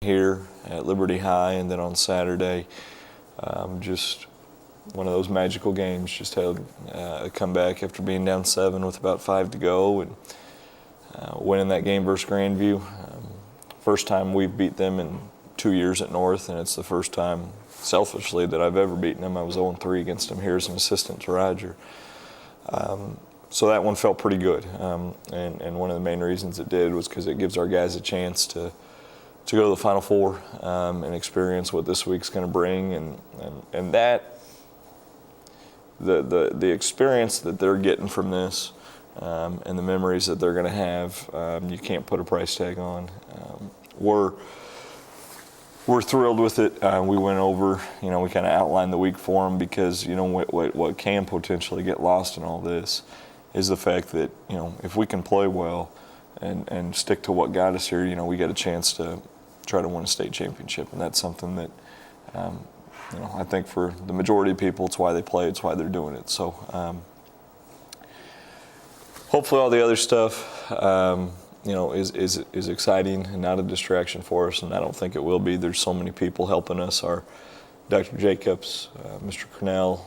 here at Liberty High, and then on Saturday, just one of those magical games. Just had a comeback after being down 7 with about 5 to go, and winning that game versus Grandview. First time we've beat them in 2 years at North, and it's the first time, selfishly, that I've ever beaten them. I was 0-3 against them here as an assistant to Roger. So that one felt pretty good, and one of the main reasons it did was because it gives our guys a chance to go to the Final Four and experience what this week's going to bring, and that the experience that they're getting from this and the memories that they're going to have, you can't put a price tag on. We're thrilled with it. We went over, we kind of outlined the week for them because, what can potentially get lost in all this is the fact that, if we can play well and stick to what got us here, we got a chance to try to win a state championship. And that's something that, I think for the majority of people, it's why they play, it's why they're doing it. So hopefully all the other stuff, is exciting and not a distraction for us, and I don't think it will be. There's so many people helping us. Our Dr. Jacobs, Mr. Cornell,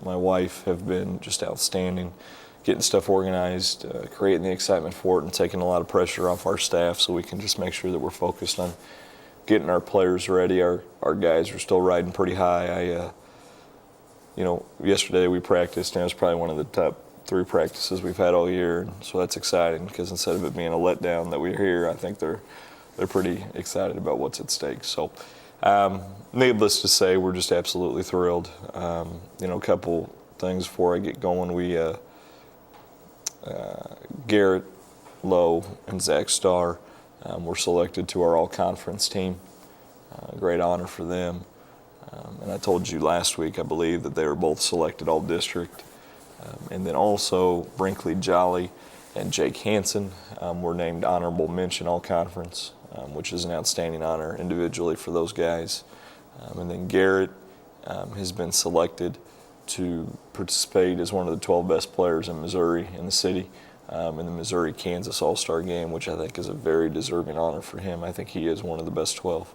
my wife have been just outstanding, getting stuff organized, creating the excitement for it, and taking a lot of pressure off our staff so we can just make sure that we're focused on getting our players ready. Our guys are still riding pretty high. Yesterday we practiced, and it was probably one of the top 3 practices we've had all year, so that's exciting because instead of it being a letdown that we're here, I think they're pretty excited about what's at stake. So needless to say, we're just absolutely thrilled. A couple things before I get going. We Garrett Lowe and Zach Starr were selected to our all-conference team. Great honor for them. And I told you last week, I believe, that they were both selected all-district. And then also Brinkley Jolly and Jake Hansen were named honorable mention all-conference, which is an outstanding honor individually for those guys. And then Garrett has been selected to participate as one of the 12 best players in Missouri, in the city, in the Missouri-Kansas All-Star Game, which I think is a very deserving honor for him. I think he is one of the best 12.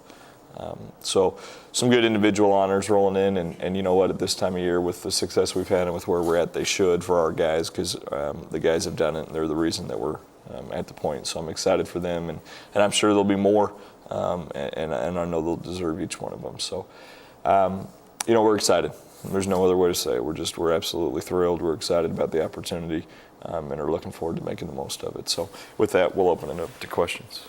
So some good individual honors rolling in, and you know what, at this time of year with the success we've had and with where we're at, they should for our guys, because the guys have done it and they're the reason that we're at the point. So I'm excited for them, and I'm sure there'll be more, and I know they'll deserve each one of them. So we're excited. There's no other way to say it. We're absolutely thrilled. We're excited about the opportunity, and are looking forward to making the most of it. So with that, we'll open it up to questions.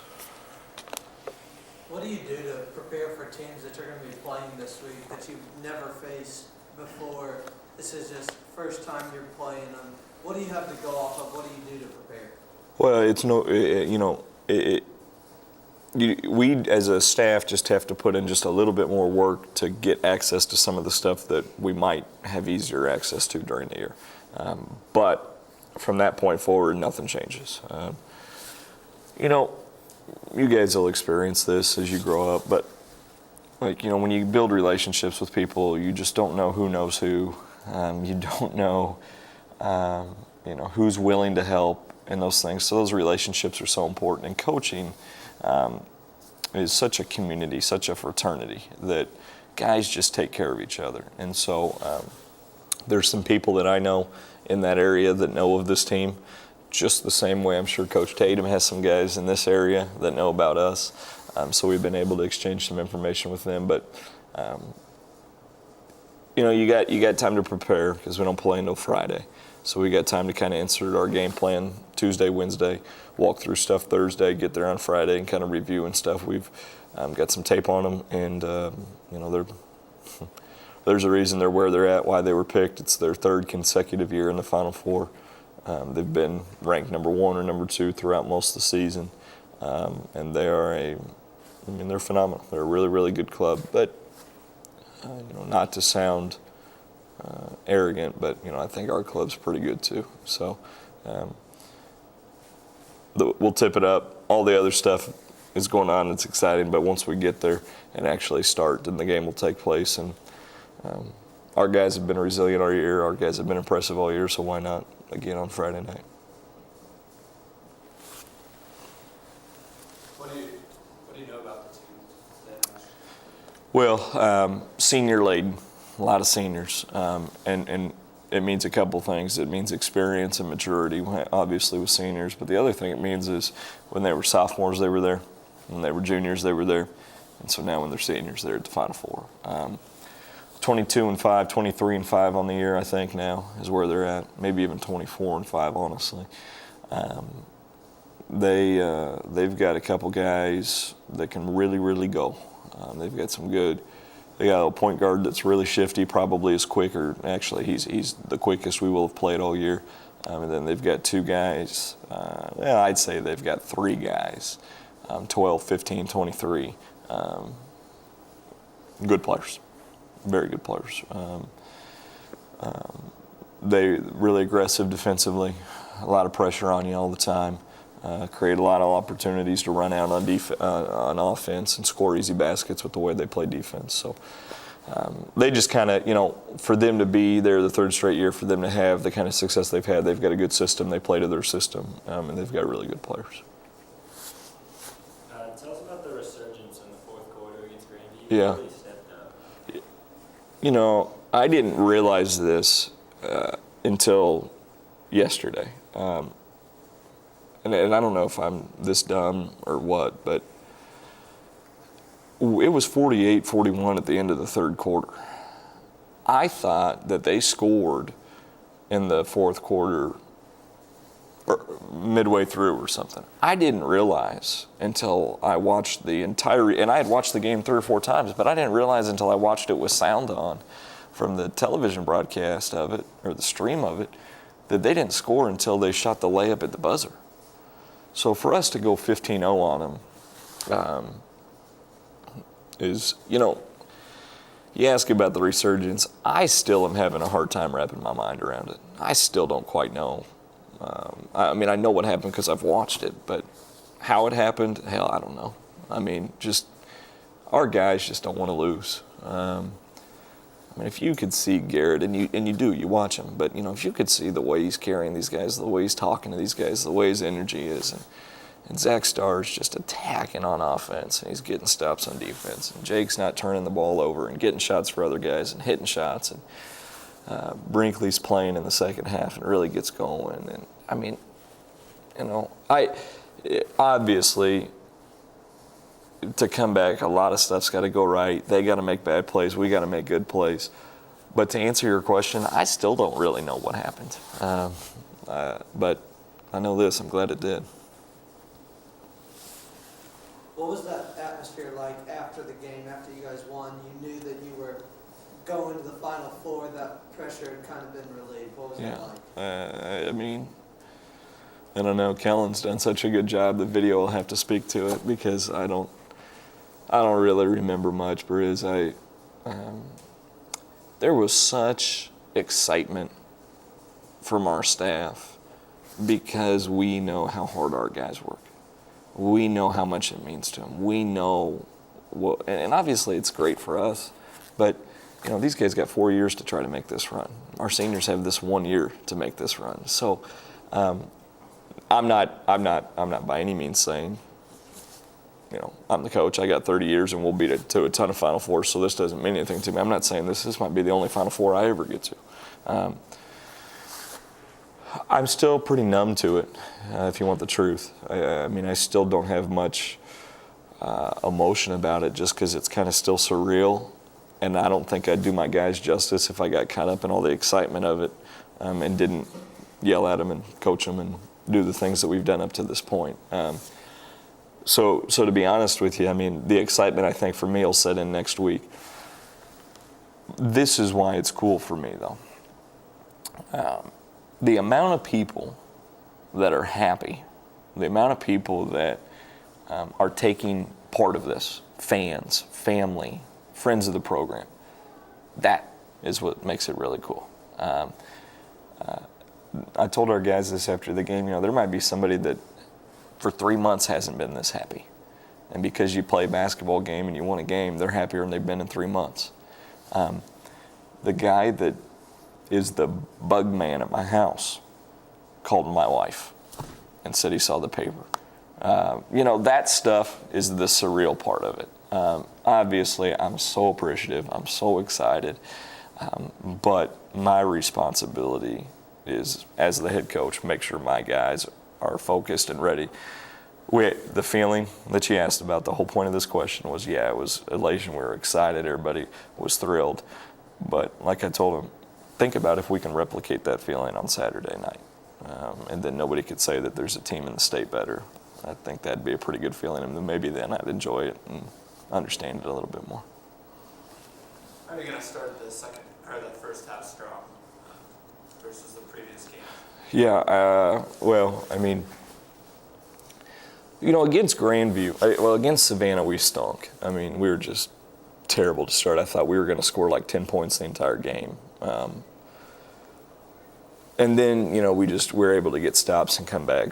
What do you do to prepare for teams that you're going to be playing this week that you've never faced before? This is just first time you're playing them. What do you have to go off of? What do you do to prepare? Well, we as a staff just have to put in just a little bit more work to get access to some of the stuff that we might have easier access to during the year. But from that point forward, nothing changes. You guys will experience this as you grow up, but when you build relationships with people, you just don't know who knows who. You don't know, who's willing to help and those things. So those relationships are so important. And coaching is such a community, such a fraternity that guys just take care of each other. And so there's some people that I know in that area that know of this team, just the same way I'm sure Coach Tatum has some guys in this area that know about us. So we've been able to exchange some information with them. But, you got time to prepare because we don't play until Friday. So we got time to kind of insert our game plan Tuesday, Wednesday, walk through stuff Thursday, get there on Friday and kind of review and stuff. We've got some tape on them, and, there's a reason they're where they're at, why they were picked. It's their 3rd consecutive year in the Final Four. They've been ranked number 1 or number 2 throughout most of the season, and they are they're phenomenal. They're a really, really good club. But not to sound arrogant, but I think our club's pretty good too. So we'll tip it up. All the other stuff is going on. It's exciting, but once we get there and actually start, then the game will take place. And our guys have been resilient all year. Our guys have been impressive all year. So why not again on Friday night? What do you know about the team? Well, senior laden, a lot of seniors, and it means a couple things. It means experience and maturity, obviously with seniors. But the other thing it means is when they were sophomores, they were there. When they were juniors, they were there. And so now when they're seniors, they're at the Final Four. 22-5, 23-5 on the year, I think now is where they're at. Maybe even 24-5, honestly. They've got a couple guys that can really, really go. They've got some good. They got a point guard that's really shifty, probably is quicker. Actually, he's the quickest we will have played all year. And then they've got two guys. I'd say they've got three guys, 12, 15, 23. Good players, very good players. They really aggressive defensively, a lot of pressure on you all the time. Create a lot of opportunities to run out on offense and score easy baskets with the way they play defense. So they just kind of, for them to be there the third straight year, for them to have the kind of success they've had, they've got a good system. They play to their system, and they've got really good players. Tell us about the resurgence in the fourth quarter against Grandview. Yeah. Really stepped up. I didn't realize this until yesterday. And I don't know if I'm this dumb or what, but it was 48-41 at the end of the third quarter. I thought that they scored in the fourth quarter or midway through or something. I didn't realize until I watched the entire, and I had watched the game 3 or 4 times, but I didn't realize until I watched it with sound on from the television broadcast of it, or the stream of it, that they didn't score until they shot the layup at the buzzer. So for us to go 15-0 on them is, you ask about the resurgence, I still am having a hard time wrapping my mind around it. I still don't quite know. I know what happened because I've watched it, but how it happened, hell, I don't know. Our guys just don't want to lose. If you could see Garrett, and you do, you watch him, but if you could see the way he's carrying these guys, the way he's talking to these guys, the way his energy is, and Zach Starr's just attacking on offense, and he's getting stops on defense, and Jake's not turning the ball over and getting shots for other guys and hitting shots, and Brinkley's playing in the second half and really gets going, and obviously, to come back, a lot of stuff's got to go right. They got to make bad plays. We got to make good plays. But to answer your question, I still don't really know what happened. But I know this. I'm glad it did. What was that atmosphere like after the game, after you guys won? You knew that you were going to the Final Four. That pressure had kind of been relieved. What was that like? I don't know. Kellen's done such a good job. The video will have to speak to it because I don't really remember much, Briz. There was such excitement from our staff because we know how hard our guys work. We know how much it means to them. We know what, and obviously it's great for us, but these guys got 4 years to try to make this run. Our seniors have this 1 year to make this run. So I'm not by any means saying, I'm the coach. I got 30 years and we'll beat it to a ton of Final Fours, so this doesn't mean anything to me. I'm not saying this might be the only Final Four I ever get to. I'm still pretty numb to it, if you want the truth. I still don't have much emotion about it just because it's kind of still surreal, and I don't think I'd do my guys justice if I got caught up in all the excitement of it and didn't yell at them and coach them and do the things that we've done up to this point. So to be honest with you, the excitement I think for me will set in next week. This is why it's cool for me though. The amount of people that are happy, the amount of people that are taking part of this, fans, family, friends of the program, that is what makes it really cool. I told our guys this after the game, there might be somebody that for 3 months hasn't been this happy. And because you play a basketball game and you won a game, they're happier than they've been in 3 months. The guy that is the bug man at my house called my wife and said he saw the paper. That stuff is the surreal part of it. Obviously, I'm so appreciative. I'm so excited. But my responsibility is, as the head coach, make sure my guys are focused and ready. The feeling that you asked about, the whole point of this question was, yeah, it was elation. We were excited. Everybody was thrilled. But like I told them, think about if we can replicate that feeling on Saturday night. And then nobody could say that there's a team in the state better. I think that'd be a pretty good feeling, and then maybe then I'd enjoy it and understand it a little bit more. How are you going to start the second or the first half strong versus the previous game? Yeah, well, I mean, against Grandview, against Savannah, we stunk. I mean, we were just terrible to start. I thought we were going to score like 10 points the entire game. And then, we were able to get stops and come back.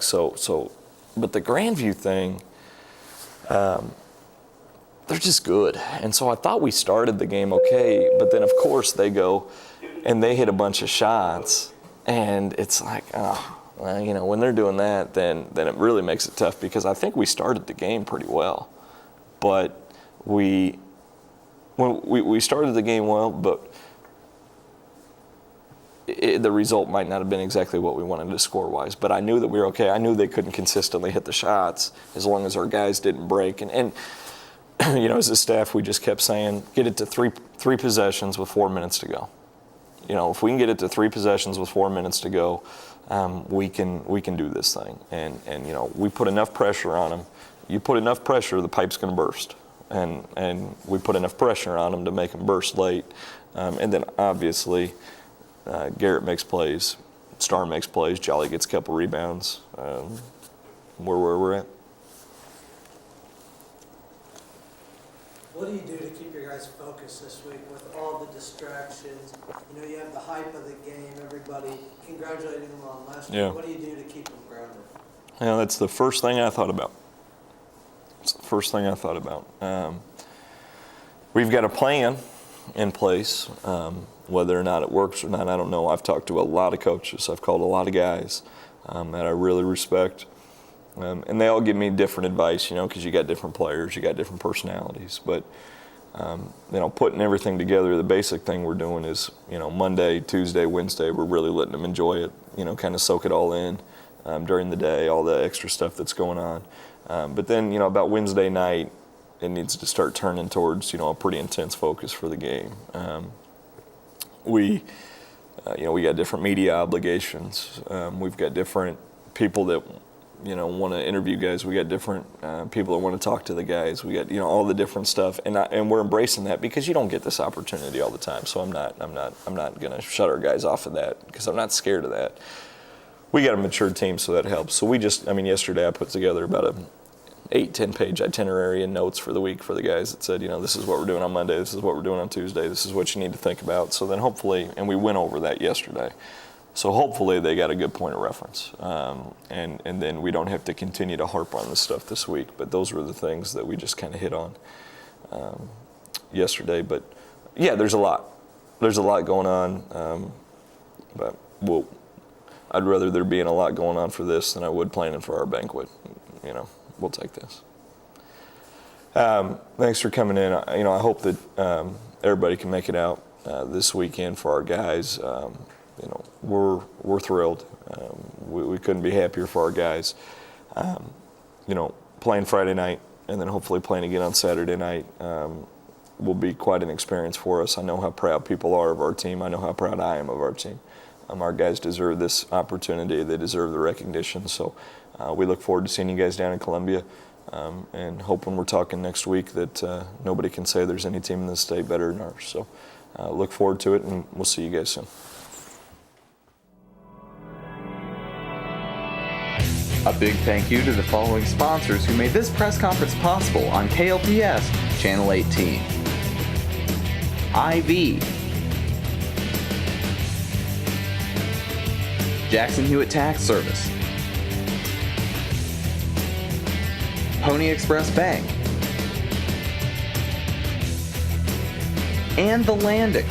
But the Grandview thing, they're just good. And so I thought we started the game okay, but then of course they go and they hit a bunch of shots, and it's like, when they're doing that, then it really makes it tough, because I think we started the game pretty well. But we started the game well, but the result might not have been exactly what we wanted to score-wise. But I knew that we were okay. I knew they couldn't consistently hit the shots as long as our guys didn't break. And as a staff, we just kept saying, get it to three possessions with 4 minutes to go. If we can get it to 3 possessions with 4 minutes to go, we can do this thing. And we put enough pressure on them. You put enough pressure, the pipe's going to burst. And we put enough pressure on them to make them burst late. And then obviously, Garrett makes plays, Starr makes plays, Jolly gets a couple rebounds. Where we're at. What do you do to keep your guys focused this week with all the distractions? You have the hype of the game, everybody congratulating them on last week. Yeah. What do you do to keep them grounded? Yeah, that's the first thing I thought about. It's the first thing I thought about. We've got a plan in place. Whether or not it works or not, I don't know. I've talked to a lot of coaches. I've called a lot of guys that I really respect. And they all give me different advice, because you got different players, you got different personalities. But, putting everything together, the basic thing we're doing is, Monday, Tuesday, Wednesday, we're really letting them enjoy it, kind of soak it all in during the day, all the extra stuff that's going on. But then, about Wednesday night, it needs to start turning towards, a pretty intense focus for the game. We got different media obligations. We've got different people that, want to interview guys. We got different people that want to talk to the guys. We got, all the different stuff, and we're embracing that, because you don't get this opportunity all the time. So I'm not going to shut our guys off of that, because I'm not scared of that. We got a mature team, so that helps. So yesterday I put together about a 8-10 page itinerary and notes for the week for the guys that said, this is what we're doing on Monday, this is what we're doing on Tuesday, this is what you need to think about. So then hopefully, and we went over that yesterday, so hopefully they got a good point of reference. And then we don't have to continue to harp on this stuff this week, but those were the things that we just kind of hit on yesterday. But yeah, there's a lot going on, but I'd rather there being a lot going on for this than I would planning for our banquet. We'll take this. Thanks for coming in. I hope that everybody can make it out this weekend for our guys. We're thrilled. We couldn't be happier for our guys. Playing Friday night and then hopefully playing again on Saturday night will be quite an experience for us. I know how proud people are of our team. I know how proud I am of our team. Our guys deserve this opportunity. They deserve the recognition. So we look forward to seeing you guys down in Columbia, and hope when we're talking next week that nobody can say there's any team in the state better than ours. So look forward to it, and we'll see you guys soon. A big thank you to the following sponsors who made this press conference possible on KLPS Channel 18. IV, Jackson Hewitt Tax Service, Pony Express Bank, and The Landing.